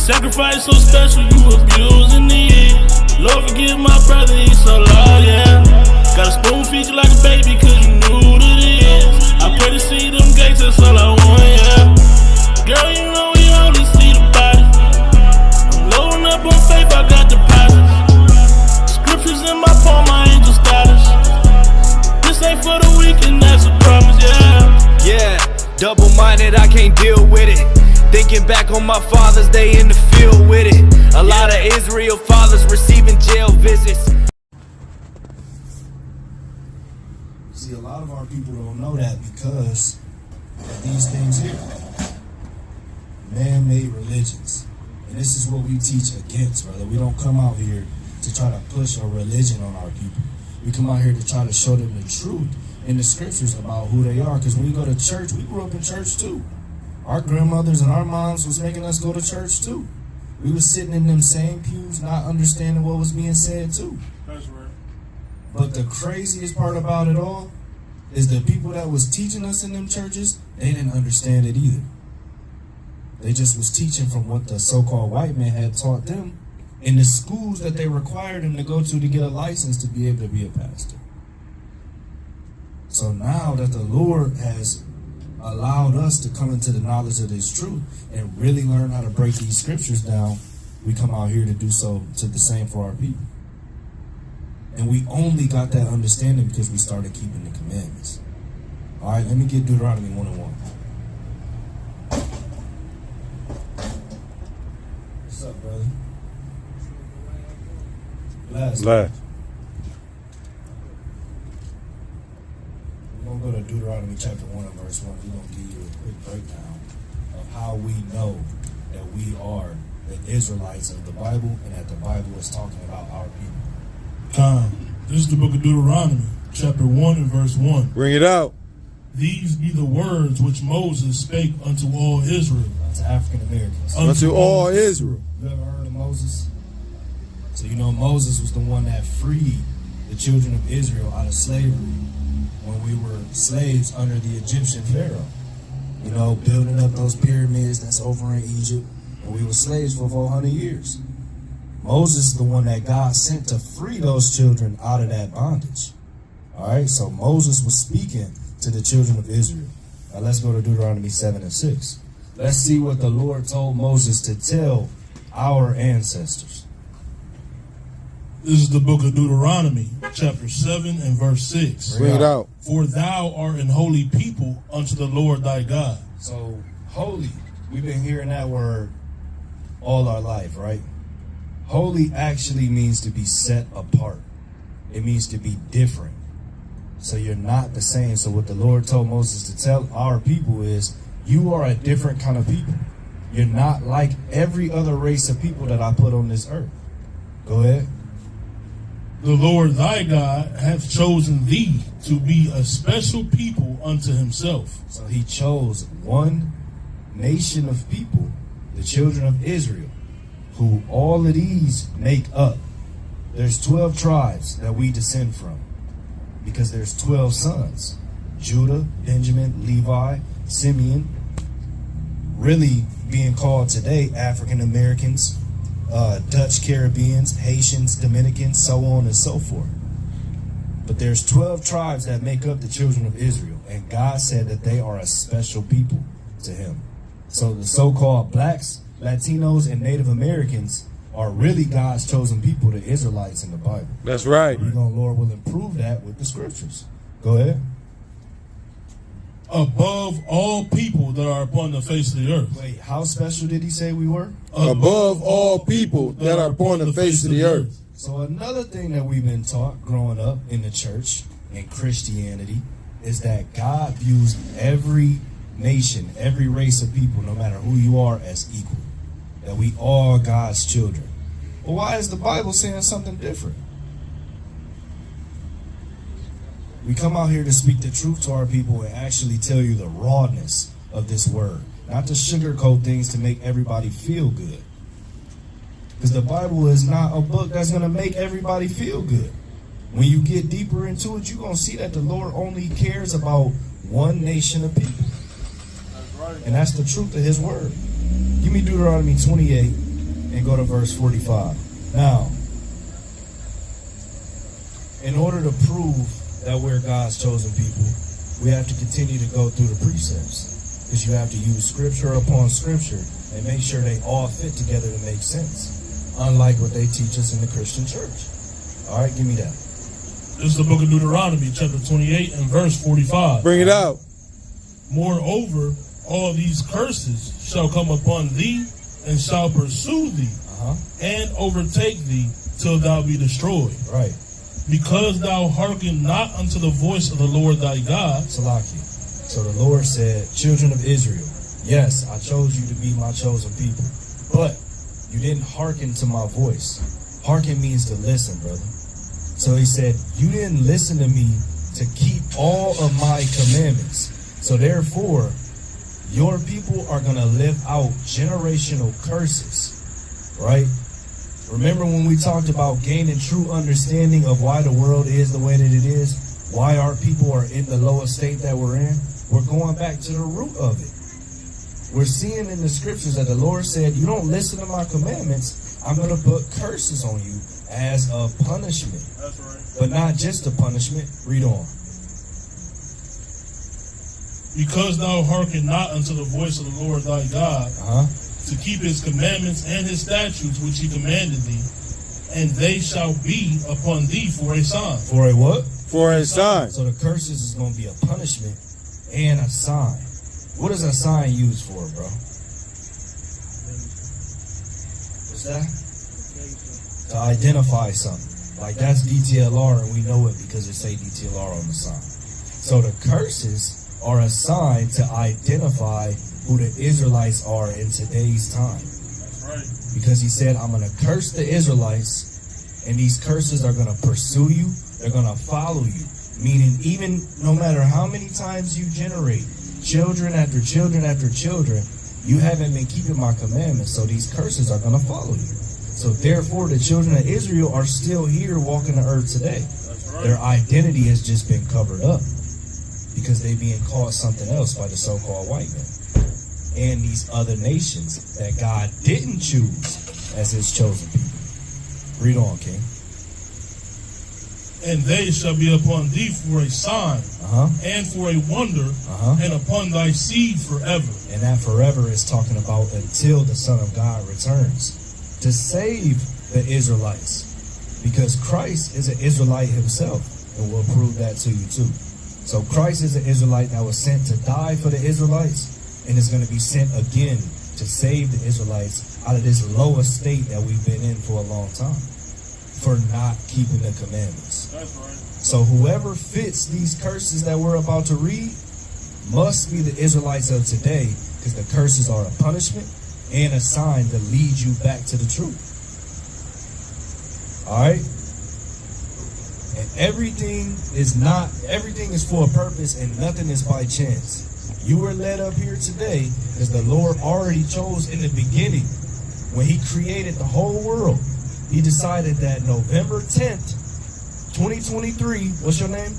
sacrifice so special, you abusing the years. Lord forgive my brother, he's so loud, yeah. Gotta spoon feed you like a baby, cause you knew what it is. I pray to see them gates, that's all I want, yeah. Girl, you know we only see the body. I'm loading up on faith, I got deposits. Scriptures in my palm, my angel status. This ain't for the weak, and that's a promise, yeah. Yeah, double-minded, I can't deal with it. Thinking back on my fathers, they in the field with it. A lot of Israel fathers receiving jail visits. See, a lot of our people don't know that because of these things here. Man-made religions. And this is what we teach against, brother. We don't come out here to try to push a religion on our people. We come out here to try to show them the truth in the scriptures about who they are. Because when we go to church, we grew up in church too. Our grandmothers and our moms was making us go to church too. We was sitting in them same pews, not understanding what was being said too. That's right. But the craziest part about it all is the people that was teaching us in them churches, they didn't understand it either. They just was teaching from what the so-called white man had taught them in the schools that they required them to go to get a license to be able to be a pastor. So now that the Lord has allowed us to come into the knowledge of this truth and really learn how to break these scriptures down, we come out here to do so to the same for our people. And we only got that understanding because we started keeping the commandments. All right, let me get Deuteronomy 1:1. What's up, brother? Glad. We're going to go to Deuteronomy chapter 1 and verse 1. We're going to give you a quick breakdown of how we know that we are the Israelites of the Bible and that the Bible is talking about our people. This is the book of Deuteronomy, chapter 1 and verse 1. Bring it out. These be the words which Moses spake unto all Israel. Unto African Americans. Unto all Israel. You ever heard of Moses? So you know Moses was the one that freed the children of Israel out of slavery when we were slaves under the Egyptian Pharaoh. You know, building up those pyramids that's over in Egypt, and we were slaves for 400 years. Moses is the one that God sent to free those children out of that bondage. All right, so Moses was speaking to the children of Israel. Now let's go to Deuteronomy 7 and 6. Let's see what the Lord told Moses to tell our ancestors. This is the book of Deuteronomy, chapter 7 and verse 6. Bring it out. For thou art an holy people unto the Lord thy God. So, holy, we've been hearing that word all our life, right? Holy actually means to be set apart. It means to be different. So you're not the same. So what the Lord told Moses to tell our people is, you are a different kind of people. You're not like every other race of people that I put on this earth. Go ahead. The Lord thy God hath chosen thee to be a special people unto himself. So he chose one nation of people, the children of Israel, who all of these make up. There's 12 tribes that we descend from because there's 12 sons. Judah, Benjamin, Levi, Simeon, really being called today African Americans, Dutch Caribbeans, Haitians, Dominicans, so on and so forth. But there's 12 tribes that make up the children of Israel, and God said that they are a special people to him. So the so-called blacks, Latinos, and Native Americans are really God's chosen people, the Israelites in the Bible. That's right. You know, Lord will improve that with the scriptures. Go ahead. Above all people that are upon the face of the earth. Wait, how special did he say we were? Above all people that are upon the face of the earth. So another thing that we've been taught growing up in the church and Christianity is that God views every nation, every race of people, no matter who you are, as equal. That we all God's children. But why is the Bible saying something different? We come out here to speak the truth to our people and actually tell you the rawness of this word. Not to sugarcoat things to make everybody feel good. Because the Bible is not a book that's going to make everybody feel good. When you get deeper into it, you're going to see that the Lord only cares about one nation of people. And that's the truth of his word. Give me Deuteronomy 28 and go to verse 45. Now, in order to prove that we're God's chosen people, we have to continue to go through the precepts, because you have to use scripture upon scripture and make sure they all fit together to make sense, unlike what they teach us in the Christian church. All right, give me that. This is the book of Deuteronomy, chapter 28 and verse 45. Bring it out. Moreover, all these curses shall come upon thee and shall pursue thee and overtake thee till thou be destroyed. Right. Because thou hearken not unto the voice of the Lord thy God. Salaki. So the Lord said, children of Israel, yes, I chose you to be my chosen people, but you didn't hearken to my voice. Hearken means to listen, brother. So he said, you didn't listen to me to keep all of my commandments. So therefore, your people are going to live out generational curses, right? Remember when we talked about gaining true understanding of why the world is the way that it is? Why our people are in the lowest state that we're in? We're going back to the root of it. We're seeing in the scriptures that the Lord said, you don't listen to my commandments, I'm going to put curses on you as a punishment. That's right. But not just a punishment. Read on. Because thou hearken not unto the voice of the Lord thy God, to keep his commandments and his statutes which he commanded thee, and they shall be upon thee for a sign. For a what? For a sign. So the curses is going to be a punishment and a sign. What is a sign used for, bro? What's that? To identify something. Like that's DTLR, and we know it because it say DTLR on the sign. So the curses are a sign to identify who the Israelites are in today's time. That's right. Because he said, I'm going to curse the Israelites, and these curses are going to pursue you. They're going to follow you. Meaning, even no matter how many times you generate children after children after children, you haven't been keeping my commandments, so these curses are going to follow you. So therefore, the children of Israel are still here walking the earth today. That's right. Their identity has just been covered up because they being called something else by the so-called white man and these other nations that God didn't choose as his chosen people. Read on, King. And they shall be upon thee for a sign and for a wonder and upon thy seed forever. And that forever is talking about until the Son of God returns to save the Israelites, because Christ is an Israelite himself, and we'll prove that to you too. So Christ is an Israelite that was sent to die for the Israelites, and is going to be sent again to save the Israelites out of this lowest state that we've been in for a long time for not keeping the commandments. That's right. So whoever fits these curses that we're about to read must be the Israelites of today, because the curses are a punishment and a sign to lead you back to the truth. All right? And everything is for a purpose, and nothing is by chance. You were led up here today because the Lord already chose in the beginning, when he created the whole world. He decided that November 10th, 2023, what's your name?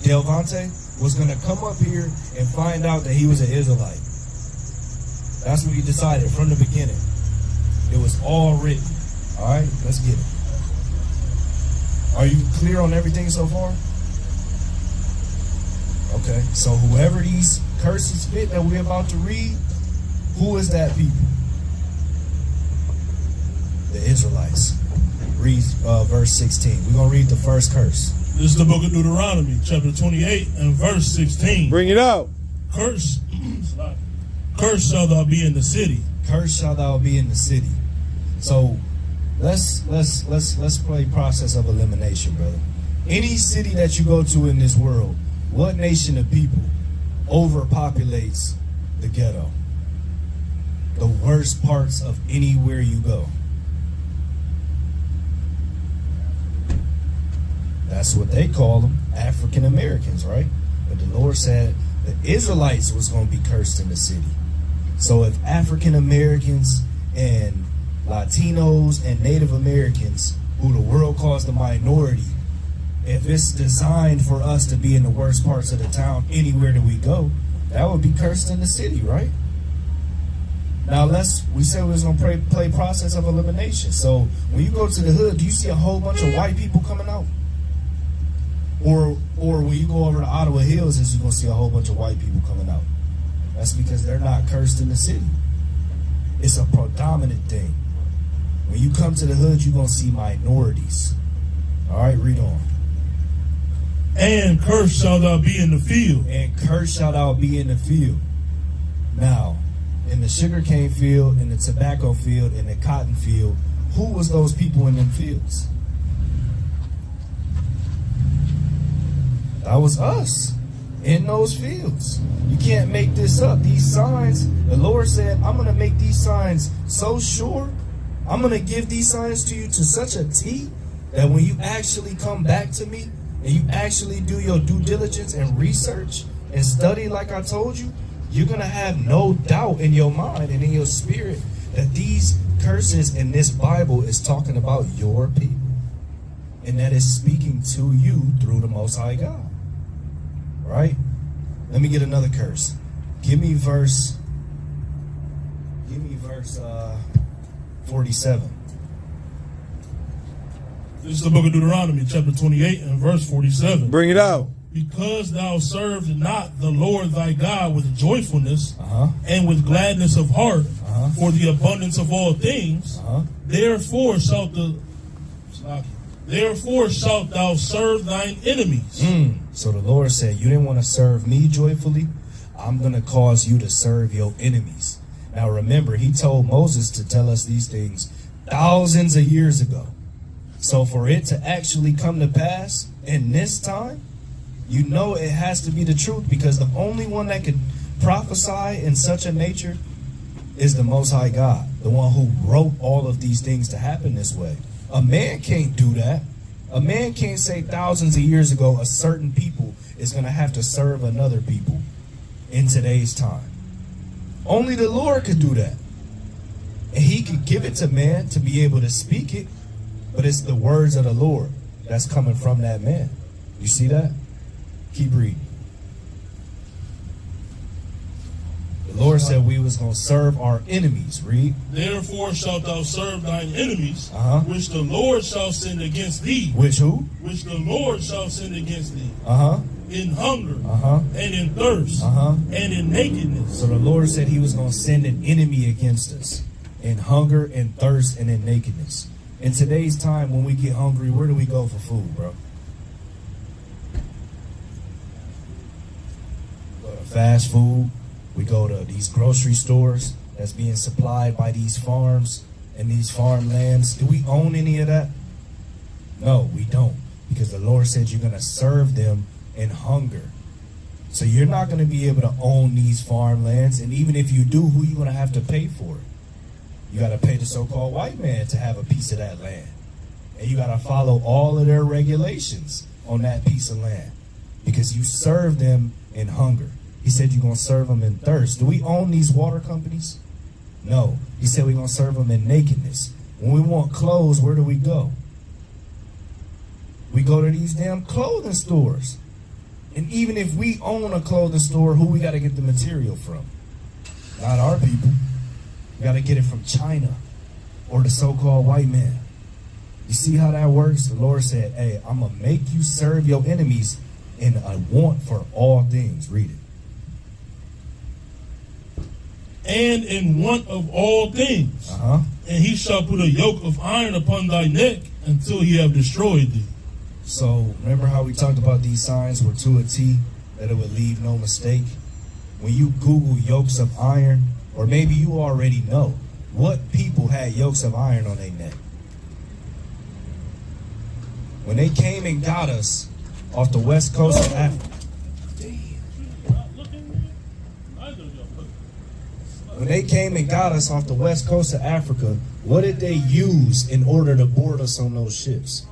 Delvante was going to come up here and find out that he was an Israelite. That's what he decided from the beginning. It was all written. All right, let's get it. Are you clear on everything so far? Okay, so whoever these curses fit that we're about to read, who is that people? The Israelites. Read verse 16. We're going to read the first curse. This is the book of Deuteronomy, chapter 28 and verse 16. Bring it out. Curse shall thou be in the city. Curse shall thou be in the city. So let's play process of elimination, brother. Any city that you go to in this world, what nation of people overpopulates the ghetto? The worst parts of anywhere you go. That's what they call them, African Americans, right? But the Lord said the Israelites was going to be cursed in the city. So if African Americans and Latinos and Native Americans, who the world calls the minority, if it's designed for us to be in the worst parts of the town anywhere that we go, that would be cursed in the city, right? Now we said we was gonna play process of elimination. So when you go to the hood, do you see a whole bunch of white people coming out? Or when you go over to Ottawa Hills, is you gonna see a whole bunch of white people coming out? That's because they're not cursed in the city. It's a predominant thing. When you come to the hood, you're gonna see minorities. All right, read on. And cursed shalt thou be in the field. And cursed shalt thou be in the field. Now, in the sugarcane field, in the tobacco field, in the cotton field, who was those people in them fields? That was us in those fields. You can't make this up. These signs, the Lord said, I'm going to make these signs so sure. I'm going to give these signs to you to such a T that when you actually come back to me and you actually do your due diligence and research and study like I told you, you're going to have no doubt in your mind and in your spirit that these curses in this Bible is talking about your people. And that is speaking to you through the Most High God. Right? Let me get another curse. Give me verse 47. This is the book of Deuteronomy, chapter 28 and verse 47. Bring it out. Because thou served not the Lord thy God with joyfulness and with gladness of heart for the abundance of all things, therefore shalt thou serve thine enemies. So the Lord said, you didn't want to serve me joyfully. I'm going to cause you to serve your enemies. Now remember, he told Moses to tell us these things thousands of years ago. So for it to actually come to pass in this time, you know it has to be the truth, because the only one that could prophesy in such a nature is the Most High God, the one who wrote all of these things to happen this way. A man can't do that. A man can't say thousands of years ago a certain people is going to have to serve another people in today's time. Only the Lord could do that. And he could give it to man to be able to speak it, but it's the words of the Lord that's coming from that man. You see that? Keep reading. The Lord said we was going to serve our enemies. Read. Therefore shalt thou serve thine enemies, which the Lord shall send against thee. Which who? Which the Lord shall send against thee. In hunger, and in thirst, and in nakedness. So the Lord said he was going to send an enemy against us in hunger, and thirst, and in nakedness. In today's time, when we get hungry, where do we go for food, bro? We go to fast food. We go to these grocery stores that's being supplied by these farms and these farmlands. Do we own any of that? No, we don't. Because the Lord said you're going to serve them in hunger. So you're not going to be able to own these farmlands. And even if you do, who are you going to have to pay for it? You got to pay the so-called white man to have a piece of that land. And you got to follow all of their regulations on that piece of land. Because you serve them in hunger. He said you're going to serve them in thirst. Do we own these water companies? No. He said we're going to serve them in nakedness. When we want clothes, where do we go? We go to these damn clothing stores. And even if we own a clothing store, who we got to get the material from? Not our people. We got to get it from China or the so-called white man. You see how that works? The Lord said, hey, I'm going to make you serve your enemies in a want for all things. Read it. And in want of all things. And he shall put a yoke of iron upon thy neck until he have destroyed thee. So remember how we talked about these signs were to a T, that it would leave no mistake? When you Google yokes of iron, or maybe you already know, what people had yokes of iron on their neck? When they came and got us off the west coast of Africa. When they came and got us off the west coast of Africa, what did they use in order to board us on those ships?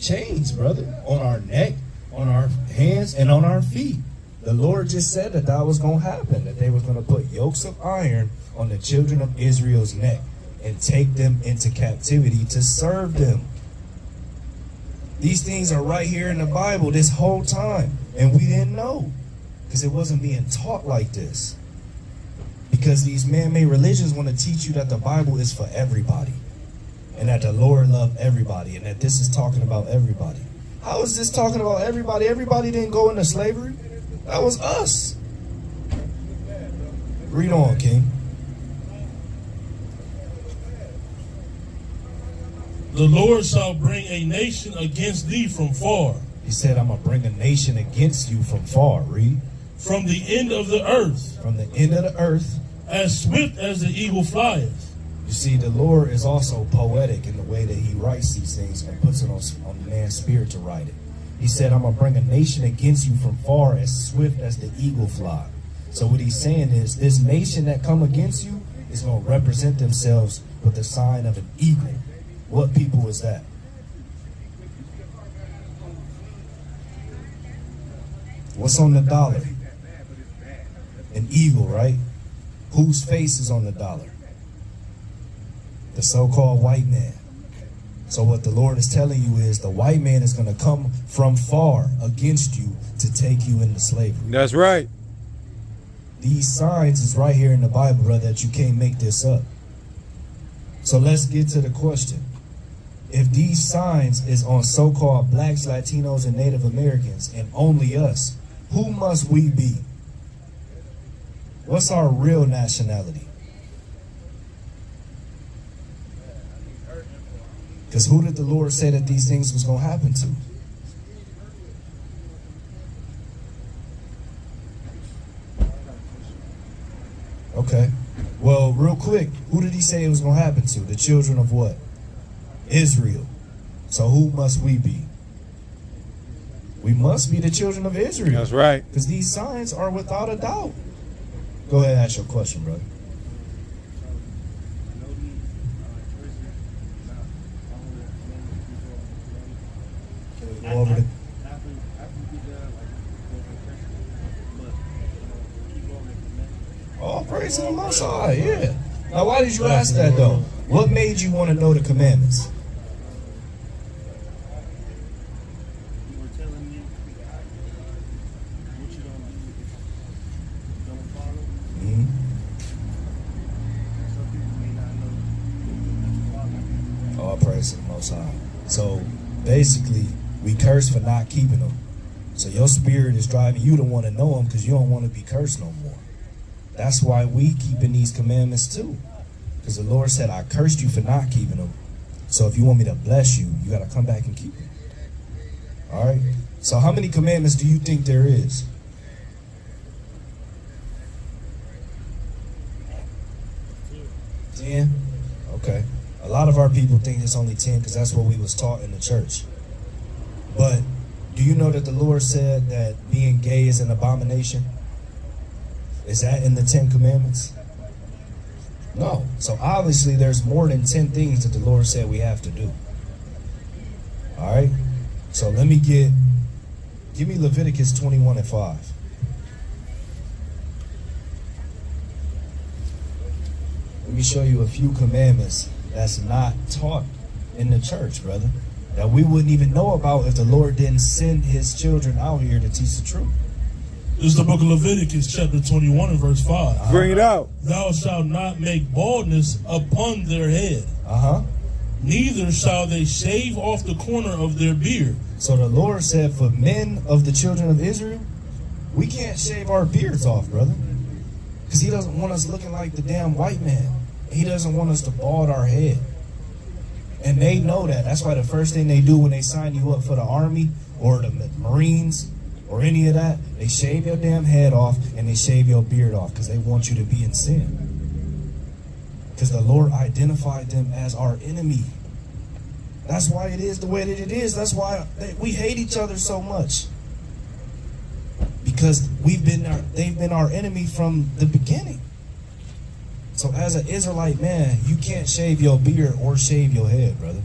Chains, brother, on our neck, on our hands, and on our feet. The Lord just said that was going to happen, that they were going to put yokes of iron on the children of Israel's neck and take them into captivity to serve them. These things are right here in the Bible this whole time, and we didn't know because it wasn't being taught like this. Because these man-made religions want to teach you that the Bible is for everybody. And that the Lord loved everybody. And that this is talking about everybody. How is this talking about everybody? Everybody didn't go into slavery. That was us. Read on, King. The Lord shall bring a nation against thee from far. He said, I'm going to bring a nation against you from far. Read. From the end of the earth. From the end of the earth. As swift as the eagle flieth. You see, the Lord is also poetic in the way that he writes these things and puts it on man's spirit to write it. He said, I'm going to bring a nation against you from far as swift as the eagle fly. So what he's saying is this nation that come against you is going to represent themselves with the sign of an eagle. What people is that? What's on the dollar? An eagle, right? Whose face is on the dollar? The so-called white man. So what the Lord is telling you is the white man is going to come from far against you to take you into slavery. That's right. These signs is right here in the Bible, brother, that you can't make this up. So let's get to the question. If these signs is on so-called blacks, Latinos, and Native Americans, and only us, who must we be? What's our real nationality? Because who did the Lord say that these things was going to happen to? Okay. Well, real quick, who did he say it was going to happen to? The children of what? Israel. So who must we be? We must be the children of Israel. That's right. Because these signs are without a doubt. Go ahead and ask your question, brother. Go over the... Oh, praise to the Most High, yeah. Now, why did you ask that, though? What made you want to know the commandments? You were telling me what you don't do if you don't follow. Mm-hmm. Some people may not know that you follow. All praise to the Most High. So, basically, we curse for not keeping them. So your spirit is driving you to want to know them because you don't want to be cursed no more. That's why we keeping these commandments too. Because the Lord said, I cursed you for not keeping them. So if you want me to bless you, you got to come back and keep them. All right? So how many commandments do you think there is? 10? Okay. A lot of our people think it's only 10 because that's what we was taught in the church. But do you know that the Lord said that being gay is an abomination? Is that in the 10 commandments? No. So obviously there's more than 10 things that the Lord said we have to do. All right? So let me give me Leviticus 21:5. Let me show you a few commandments that's not taught in the church, brother, that we wouldn't even know about if the Lord didn't send his children out here to teach the truth. This is the book of Leviticus, chapter 21 and verse 5. Bring it out. Thou shalt not make baldness upon their head. Neither shall they shave off the corner of their beard. So the Lord said for men of the children of Israel, we can't shave our beards off, brother. Because he doesn't want us looking like the damn white man. He doesn't want us to bald our head. And they know that. That's why the first thing they do when they sign you up for the Army or the Marines or any of that, they shave your damn head off and they shave your beard off because they want you to be in sin. Because the Lord identified them as our enemy. That's why it is the way that it is. That's why we hate each other so much. Because they've been our enemy from the beginning. So as an Israelite man, you can't shave your beard or shave your head, brother.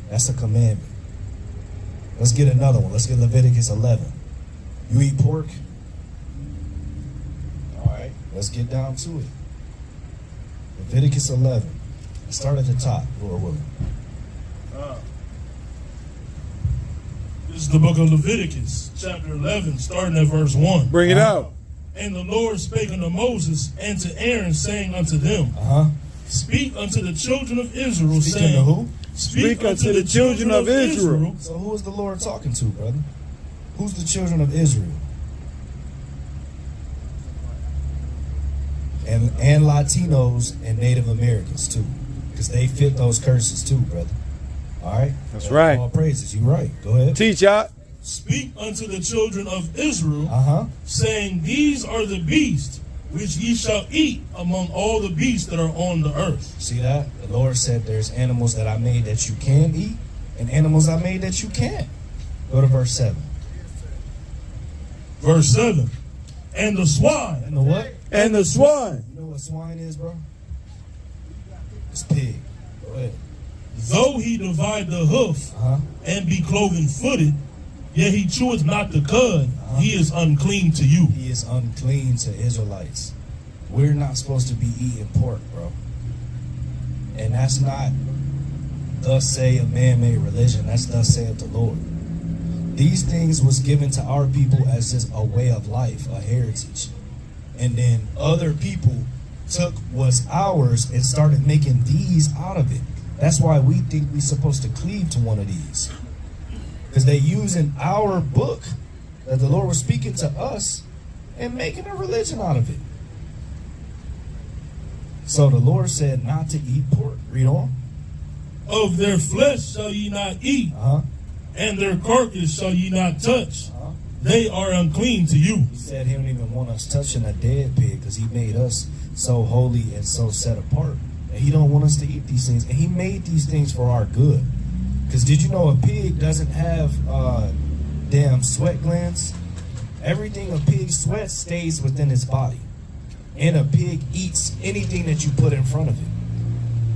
That's a commandment. Let's get another one. Let's get Leviticus 11. You eat pork? All right, let's get down to it. Leviticus 11. Let's start at the top, Lord willing. This is the book of Leviticus, chapter 11, starting at verse 1. Bring it out. And the Lord spake unto Moses and to Aaron, saying unto them, Speak unto the children of Israel, Speak saying, unto who? Speak unto the children of Israel. So who is the Lord talking to, brother? Who's the children of Israel? And Latinos and Native Americans too, because they fit those curses too, brother. All right? That's right. All praises. You right. Go ahead. Teach out. Speak unto the children of Israel, saying, These are the beasts which ye shall eat among all the beasts that are on the earth. See that? The Lord said there's animals that I made that you can eat and animals I made that you can't. Go to verse 7. Verse 7. And the swine. And the what? And the swine. You know what swine is, bro? It's pig. Go ahead. Though he divide the hoof and be cloven footed, yet he cheweth not the cud, he is unclean to you. He is unclean to Israelites. We're not supposed to be eating pork, bro. And that's not thus say a man-made religion. That's thus saith the Lord. These things was given to our people as just a way of life, a heritage. And then other people took what's ours and started making these out of it. That's why we think we're supposed to cleave to one of these. Because they using our book that the Lord was speaking to us and making a religion out of it. So the Lord said not to eat pork. Read on. Of their flesh shall ye not eat, and their carcass shall ye not touch. They are unclean to you. He said he don't even want us touching a dead pig because he made us so holy and so set apart. And he don't want us to eat these things. And he made these things for our good. Because did you know a pig doesn't have damn sweat glands? Everything a pig sweats stays within its body. And a pig eats anything that you put in front of it.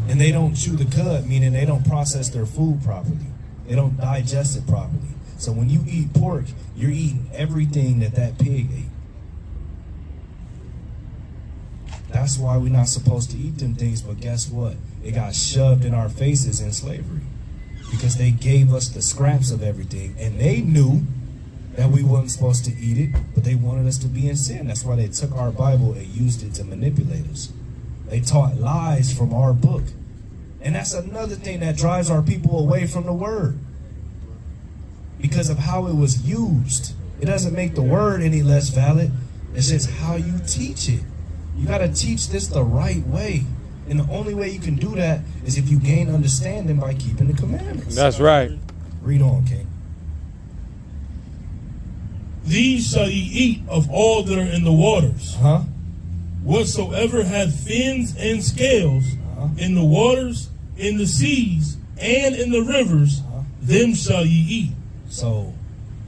And they don't chew the cud, meaning they don't process their food properly. They don't digest it properly. So when you eat pork, you're eating everything that pig ate. That's why we're not supposed to eat them things, but guess what? It got shoved in our faces in slavery. Because they gave us the scraps of everything, and they knew that we weren't supposed to eat it, but they wanted us to be in sin. That's why they took our Bible and used it to manipulate us. They taught lies from our book. And that's another thing that drives our people away from the word. Because of how it was used. It doesn't make the word any less valid. It's just how you teach it. You got to teach this the right way. And the only way you can do that is if you gain understanding by keeping the commandments. That's right. Read on, King. These shall ye eat of all that are in the waters. Whatsoever hath fins and scales in the waters, in the seas, and in the rivers, them shall ye eat. So,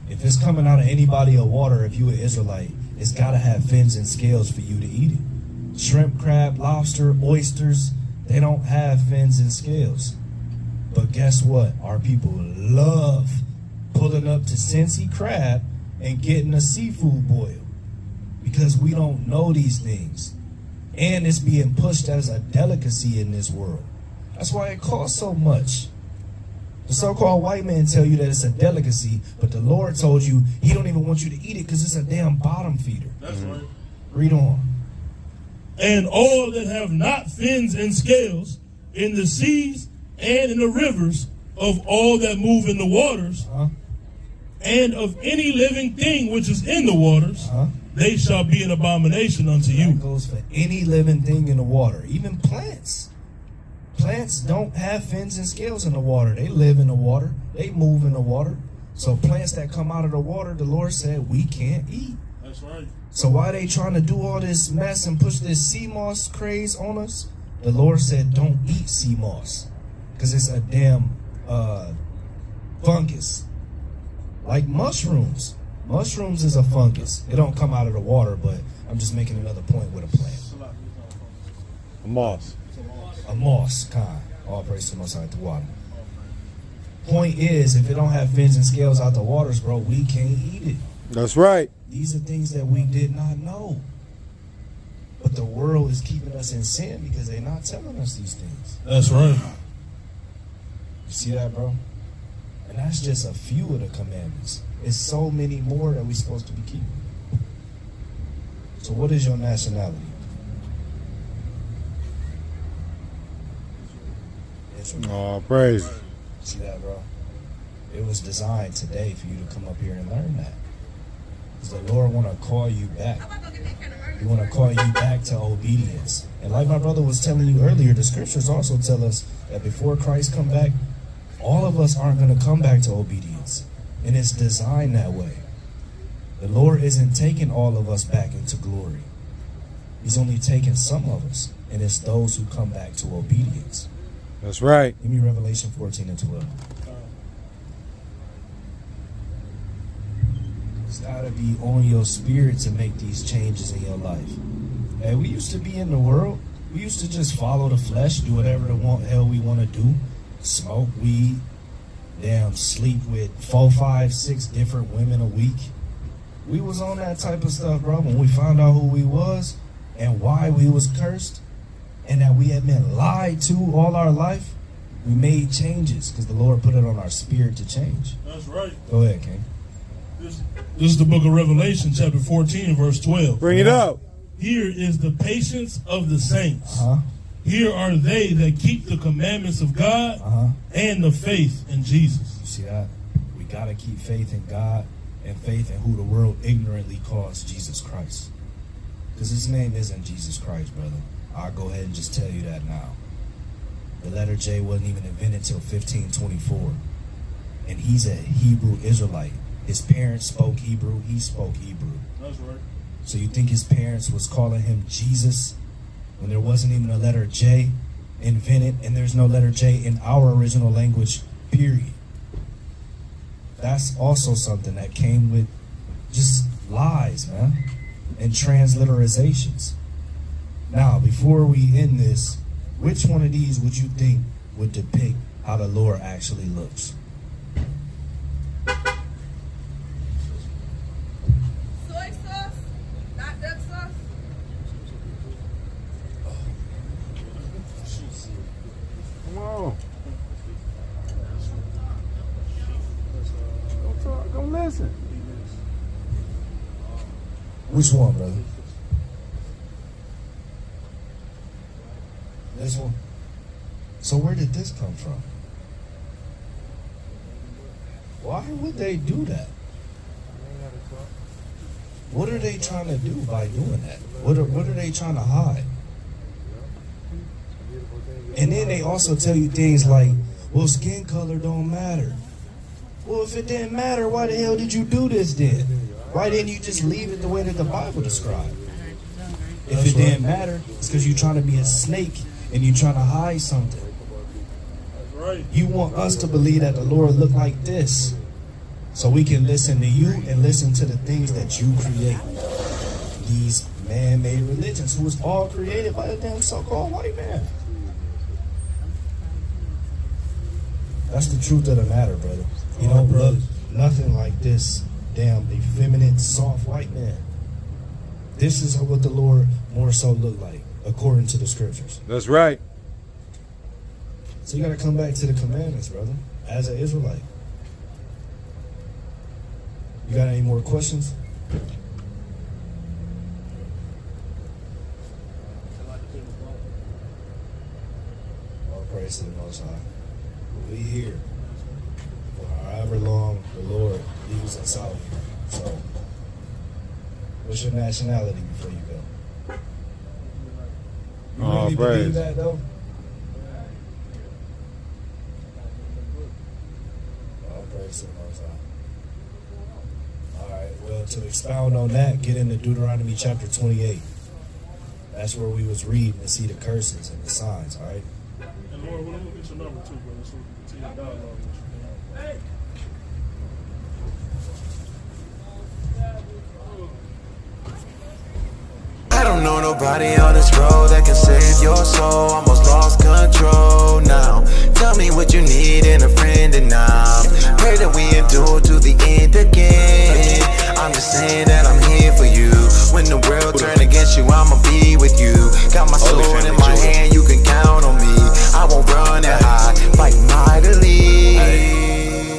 if it's coming out of any body of water, if you an Israelite, it's got to have fins and scales for you to eat it. Shrimp, crab, lobster, oysters, they don't have fins and scales. But guess what? Our people love pulling up to Cincy crab and getting a seafood boil. Because we don't know these things. And it's being pushed as a delicacy in this world. That's why it costs so much. The so-called white man tell you that it's a delicacy, but the Lord told you he don't even want you to eat it because it's a damn bottom feeder. That's right. Read on. And all that have not fins and scales in the seas and in the rivers, of all that move in the waters, and of any living thing which is in the waters, they shall be an abomination unto you. That goes for any living thing in the water, even plants. Plants don't have fins and scales in the water. They live in the water. They move in the water. So plants that come out of the water, the Lord said, we can't eat. That's right. So why they trying to do all this mess and push this sea moss craze on us? The Lord said, don't eat sea moss. Because it's a damn fungus. Like mushrooms. Mushrooms is a fungus. It don't come out of the water, but I'm just making another point with a plant. A moss. A moss kind. All praise to the Most High, the water. Point is, if it don't have fins and scales out the waters, bro, we can't eat it. That's right. These are things that we did not know. But the world is keeping us in sin because they're not telling us these things. That's right. You see that, bro? And that's just a few of the commandments. It's so many more that we're supposed to be keeping. So what is your nationality? Oh, praise. See that, bro? It was designed today for you to come up here and learn that. Because the Lord want to call you back. He want to call you back to obedience. And like my brother was telling you earlier, the scriptures also tell us that before Christ come back, all of us aren't going to come back to obedience. And it's designed that way. The Lord isn't taking all of us back into glory. He's only taking some of us. And it's those who come back to obedience. That's right. Give me Revelation 14 and 12. It's got to be on your spirit to make these changes in your life. Hey, we used to be in the world. We used to just follow the flesh, do whatever the hell we want to do. Smoke weed, sleep with 4, 5, 6 different women a week. We was on that type of stuff, bro. When we found out who we was and why we was cursed and that we had been lied to all our life, we made changes because the Lord put it on our spirit to change. That's right. Go ahead, King. This is the book of Revelation, chapter 14, verse 12. Bring it up. Here is the patience of the saints. Uh-huh. Here are they that keep the commandments of God and the faith in Jesus. You see that? We got to keep faith in God and faith in who the world ignorantly calls Jesus Christ. Because his name isn't Jesus Christ, brother. I'll go ahead and just tell you that now. The letter J wasn't even invented until 1524. And he's a Hebrew Israelite. His parents spoke Hebrew. He spoke Hebrew. That's right. So you think his parents was calling him Jesus when there wasn't even a letter J invented, and there's no letter J in our original language, period. That's also something that came with just lies, man, and transliterations. Now, before we end this, which one of these would you think would depict how the Lord actually looks? Soy sauce, not duck sauce. Come on. Don't talk. Don't listen. Which one, brother? This one? So where did this come from? Why would they do that? What are they trying to do by doing that? What are they trying to hide? And then they also tell you things like, well, skin color don't matter. Well, if it didn't matter, why the hell did you do this then? Why didn't you just leave it the way that the Bible described? If it didn't matter, it's because you're trying to be a snake and you're trying to hide something. Right. You want us to believe that the Lord looked like this so we can listen to you and listen to the things that you create. These man-made religions who was all created by the damn so-called white man. That's the truth of the matter, brother. You don't look nothing like this damn effeminate, soft white man. This is what the Lord more so looked like, according to the scriptures. That's right. So you got to come back to the commandments, brother, as an Israelite. You got any more questions? All praise to the Most High. We here for however long the Lord leaves us out here. So, what's your nationality before you go? You really believe that, though? All praise to the Most High. All right, well, to expound on that, get into Deuteronomy chapter 28. That's where we was reading to see the curses and the signs, all right? And Lord, we'll look at your number too, brother, so we can continue dialogue with you. Hey! I don't know nobody on this road that can save your soul. Almost lost control now. Tell me what you need in a friend and now. Pray that we endure to the end again. I'm just saying that I'm here for you. When the world turn against you, I'ma be with you. Got my sword in my hand, you can count on me. I won't run and hide, fight mightily.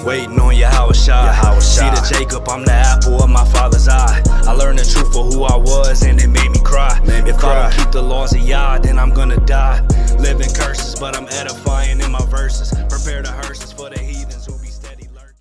Waiting on your Howard shot. See the Jacob, I'm the apple of my father's eye. I learned the truth for who who I was and it made me cry. If I don't keep the laws of Yah, then I'm gonna die. Living cursed.